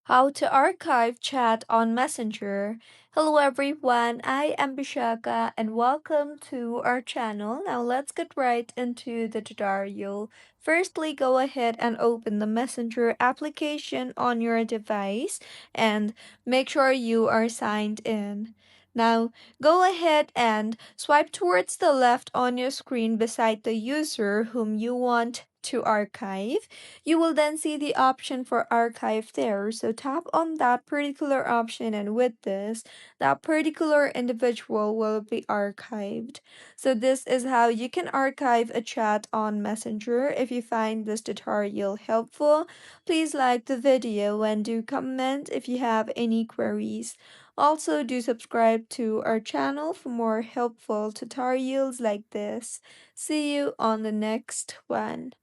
How to archive chat on Messenger. Hello everyone, I am Bishaka and welcome to our channel. Now let's get right into the tutorial. Firstly, go ahead and open the Messenger application on your device and make sure you are signed in. Now, go ahead and swipe towards the left on your screen beside the user whom you want to archive. You will then see the option for archive there. So tap on that particular option, and with this, that particular individual will be archived. So this is how you can archive a chat on Messenger. If you find this tutorial helpful, please like the video and do comment if you have any queries. Also, do subscribe to our channel for more helpful tutorials like this. See you on the next one.